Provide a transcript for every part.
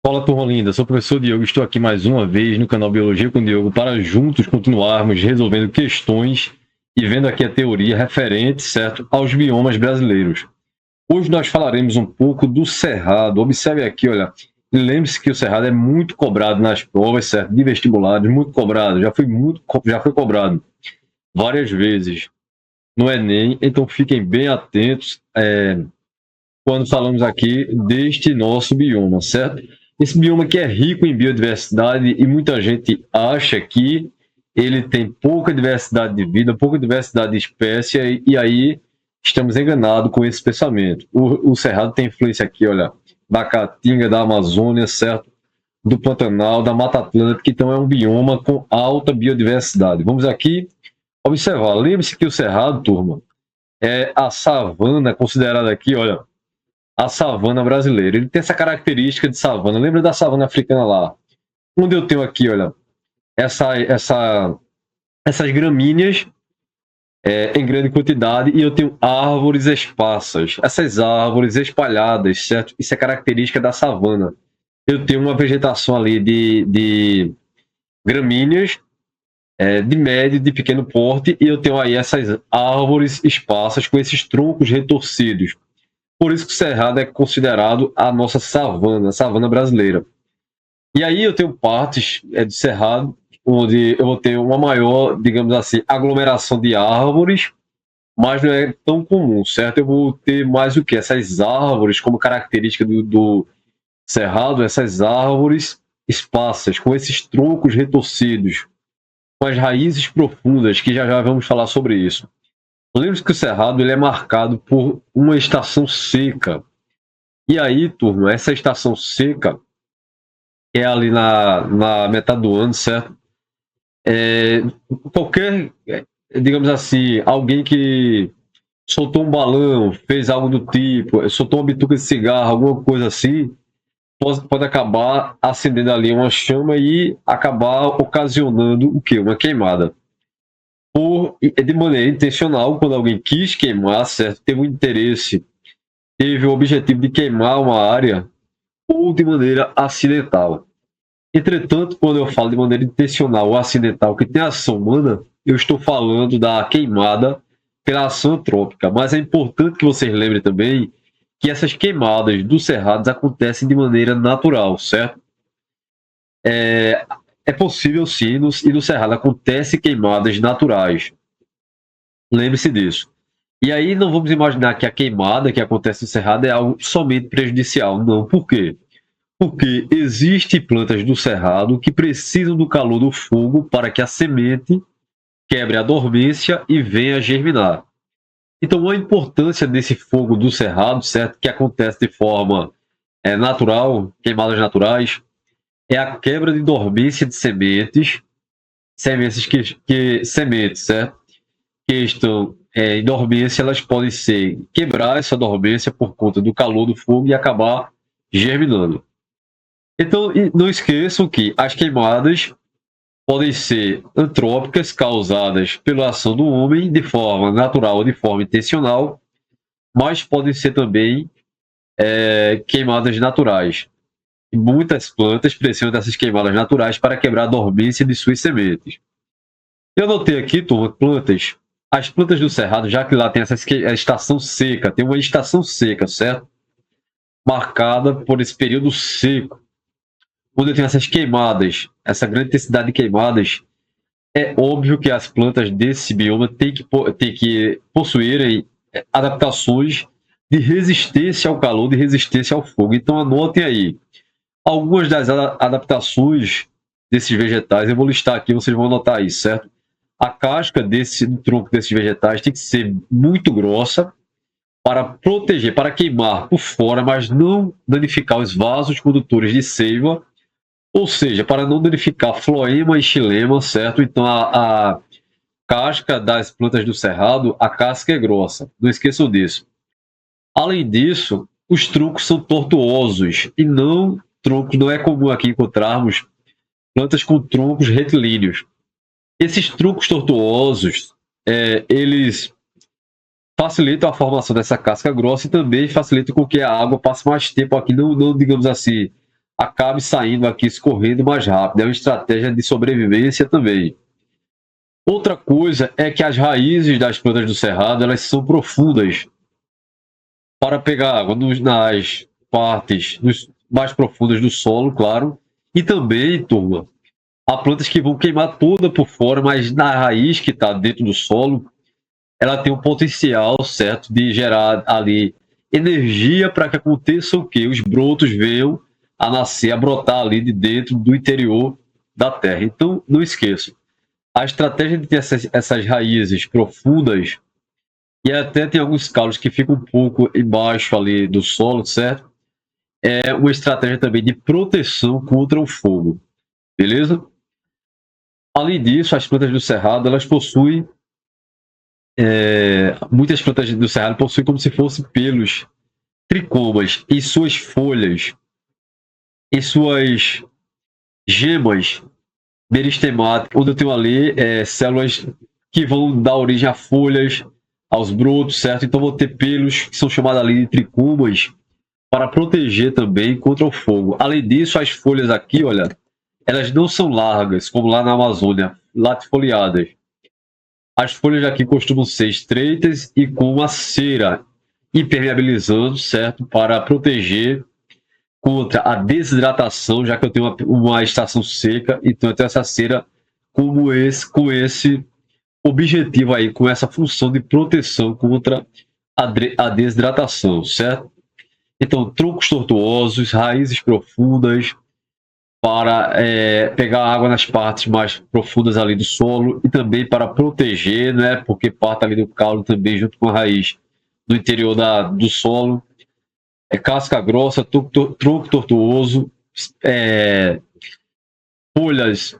Fala, turma linda, sou o professor Diogo, estou aqui mais uma vez no canal Biologia com o Diogo para juntos continuarmos resolvendo questões e vendo aqui a teoria referente, certo, aos biomas brasileiros. Hoje nós falaremos um pouco do cerrado. Observe aqui, olha, lembre-se que o cerrado é muito cobrado nas provas, certo, de vestibulares, muito cobrado, já foi cobrado várias vezes no Enem, então fiquem bem atentos quando falamos aqui deste nosso bioma, certo? Esse bioma que é rico em biodiversidade e muita gente acha que ele tem pouca diversidade de vida, pouca diversidade de espécie, e aí estamos enganados com esse pensamento. O Cerrado tem influência aqui, olha, da Caatinga, da Amazônia, certo? Do Pantanal, da Mata Atlântica, então é um bioma com alta biodiversidade. Vamos aqui observar. Lembre-se que o Cerrado, turma, é a savana considerada aqui, olha, a savana brasileira. Ele tem essa característica de savana. Lembra da savana africana lá? Onde eu tenho aqui, olha, essas gramíneas em grande quantidade e eu tenho árvores esparsas. Essas árvores espalhadas, certo? Isso é característica da savana. Eu tenho uma vegetação ali de gramíneas de médio e de pequeno porte e eu tenho aí essas árvores esparsas com esses troncos retorcidos. Por isso que o Cerrado é considerado a nossa savana, a savana brasileira. E aí eu tenho partes do Cerrado onde eu vou ter uma maior, digamos assim, aglomeração de árvores, mas não é tão comum, certo? Eu vou ter mais o que? Essas árvores, como característica do Cerrado, essas árvores esparsas, com esses troncos retorcidos, com as raízes profundas, que já vamos falar sobre isso. Lembre-se que o Cerrado ele é marcado por uma estação seca. E aí, turma, essa estação seca é ali na metade do ano, certo? Qualquer, digamos assim, alguém que soltou um balão, fez algo do tipo, soltou uma bituca de cigarro, alguma coisa assim, pode acabar acendendo ali uma chama e acabar ocasionando o quê? Uma queimada. De maneira intencional, quando alguém quis queimar, certo? Teve um interesse, teve o objetivo de queimar uma área, ou de maneira acidental. Entretanto, quando eu falo de maneira intencional ou acidental, que tem ação humana, eu estou falando da queimada pela ação antrópica. Mas é importante que vocês lembrem também que essas queimadas dos cerrados acontecem de maneira natural, certo? É possível sim, e no cerrado acontecem queimadas naturais. Lembre-se disso. E aí não vamos imaginar que a queimada que acontece no cerrado é algo somente prejudicial. Não, por quê? Porque existem plantas do cerrado que precisam do calor do fogo para que a semente quebre a dormência e venha a germinar. Então, a importância desse fogo do cerrado, certo? Que acontece de forma natural, queimadas naturais, é a quebra de dormência de sementes, sementes, certo? Que estão em dormência, elas podem quebrar essa dormência por conta do calor do fogo e acabar germinando. Então, não esqueçam que as queimadas podem ser antrópicas, causadas pela ação do homem de forma natural ou de forma intencional, mas podem ser também queimadas naturais. E muitas plantas precisam dessas queimadas naturais para quebrar a dormência de suas sementes. Eu notei aqui, turma, as plantas do cerrado, já que lá tem essa estação seca, tem uma estação seca, certo? Marcada por esse período seco. Quando eu tenho essas queimadas, essa grande intensidade de queimadas, é óbvio que as plantas desse bioma têm que possuírem adaptações de resistência ao calor, de resistência ao fogo. Então anotem aí. Algumas das adaptações desses vegetais, eu vou listar aqui, vocês vão anotar aí, certo? A casca do tronco desses vegetais tem que ser muito grossa para proteger, para queimar por fora, mas não danificar os vasos condutores de seiva, ou seja, para não danificar floema e xilema, certo? Então a casca das plantas do cerrado, a casca é grossa, não esqueçam disso. Além disso, os troncos são tortuosos e não é comum aqui encontrarmos plantas com troncos retilíneos. Esses troncos tortuosos, eles facilitam a formação dessa casca grossa e também facilitam com que a água passe mais tempo aqui, não digamos assim, acabe saindo aqui, escorrendo mais rápido. É uma estratégia de sobrevivência também. Outra coisa é que as raízes das plantas do cerrado, elas são profundas para pegar água nas partes mais profundas do solo, claro. E também, turma, há plantas que vão queimar toda por fora, mas na raiz que está dentro do solo, ela tem um potencial, certo, de gerar ali energia para que aconteça o quê? Os brotos venham a nascer, a brotar ali de dentro do interior da terra. Então, não esqueça, a estratégia de ter essas raízes profundas, e até tem alguns caules que ficam um pouco embaixo ali do solo, certo? É uma estratégia também de proteção contra o fogo, beleza? Além disso, as plantas do cerrado, elas possuem muitas plantas do cerrado possuem como se fossem pelos, tricomas em suas folhas, em suas gemas meristemáticas, onde eu tenho ali células que vão dar origem a folhas, aos brotos, certo? Então vou ter pelos que são chamados ali de tricomas para proteger também contra o fogo. Além disso, as folhas aqui, olha, elas não são largas, como lá na Amazônia, latifoliadas. As folhas aqui costumam ser estreitas e com uma cera impermeabilizando, certo? Para proteger contra a desidratação, já que eu tenho uma estação seca, então eu tenho essa cera com esse objetivo aí, com essa função de proteção contra a desidratação, certo? Então, troncos tortuosos, raízes profundas, para pegar água nas partes mais profundas ali do solo e também para proteger, né? Porque parte ali do caule também junto com a raiz do interior do solo. Casca grossa, tronco tortuoso, folhas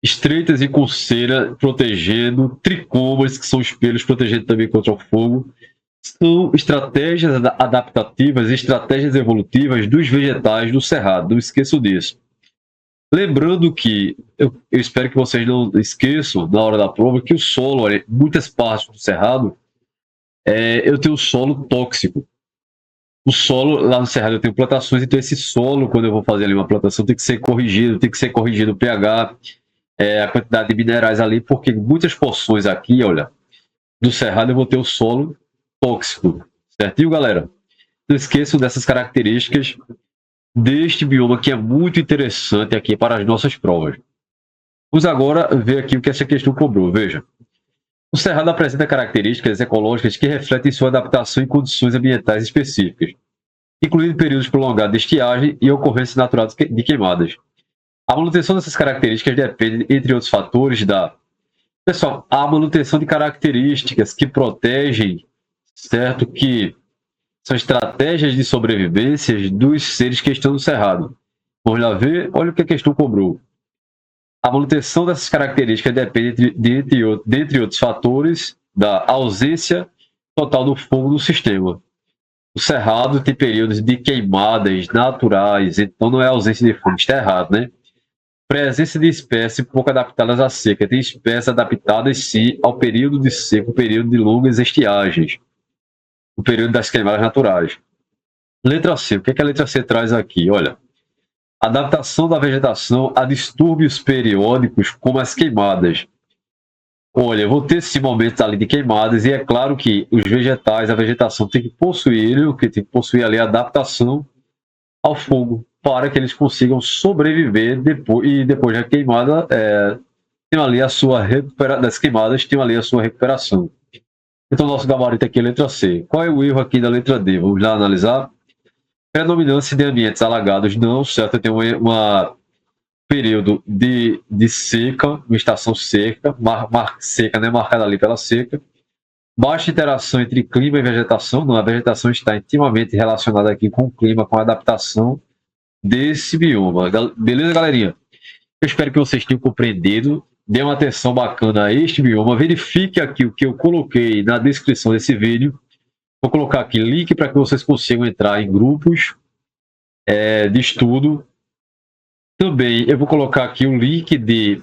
estreitas e com cera protegendo, tricomas, que são espelhos protegendo também contra o fogo. São estratégias adaptativas e estratégias evolutivas dos vegetais do cerrado, não esqueçam disso. Lembrando que, eu espero que vocês não esqueçam, na hora da prova, que o solo, olha, muitas partes do cerrado, eu tenho solo tóxico. O solo, lá no cerrado eu tenho plantações, então esse solo, quando eu vou fazer ali uma plantação, tem que ser corrigido o pH, a quantidade de minerais ali, porque muitas porções aqui, olha, do cerrado eu vou ter o solo tóxico, certinho, galera? Não esqueçam dessas características deste bioma que é muito interessante aqui para as nossas provas. Vamos agora ver aqui o que essa questão cobrou. Veja, o cerrado apresenta características ecológicas que refletem sua adaptação em condições ambientais específicas, incluindo períodos prolongados de estiagem e ocorrências naturais de queimadas. A manutenção dessas características depende, entre outros fatores, Pessoal, a manutenção de características que protegem, certo? Que são estratégias de sobrevivência dos seres que estão no cerrado. Vamos lá ver? Olha o que a questão cobrou. A manutenção dessas características depende, dentre outros fatores, da ausência total do fogo no sistema. O cerrado tem períodos de queimadas naturais, então não é ausência de fogo, está errado, né? Presença de espécies pouco adaptadas à seca. Tem espécies adaptadas, sim, ao período de seca, o período de longas estiagens, o período das queimadas naturais. Letra C. O que a letra C traz aqui? Olha, adaptação da vegetação a distúrbios periódicos como as queimadas. Olha, eu vou ter esse momento ali de queimadas e é claro que os vegetais, a vegetação tem que possuir ali a adaptação ao fogo para que eles consigam sobreviver depois da queimada, tem ali a sua das queimadas, tem ali a sua recuperação. Então, nosso gabarito aqui é a letra C. Qual é o erro aqui da letra D? Vamos lá analisar. Predominância de ambientes alagados, não, certo? Tem um período de seca, uma estação seca, seca, né, marcada ali pela seca. Baixa interação entre clima e vegetação, não, a vegetação está intimamente relacionada aqui com o clima, com a adaptação desse bioma. Beleza, galerinha? Eu espero que vocês tenham compreendido. Dê uma atenção bacana a este bioma. Verifique aqui o que eu coloquei na descrição desse vídeo. Vou colocar aqui link para que vocês consigam entrar em grupos de estudo. Também eu vou colocar aqui o link de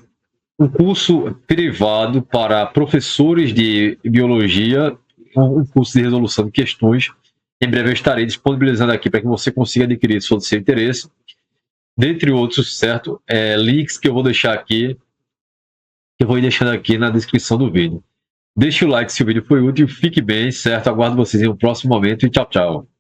um curso privado para professores de biologia, um curso de resolução de questões. Em breve eu estarei disponibilizando aqui para que você consiga adquirir se for do seu interesse. dentre outros, certo? Links que eu vou deixar aqui, que eu vou ir deixando aqui na descrição do vídeo. Deixe o like se o vídeo foi útil, fique bem, certo? Aguardo vocês em um próximo momento e tchau, tchau.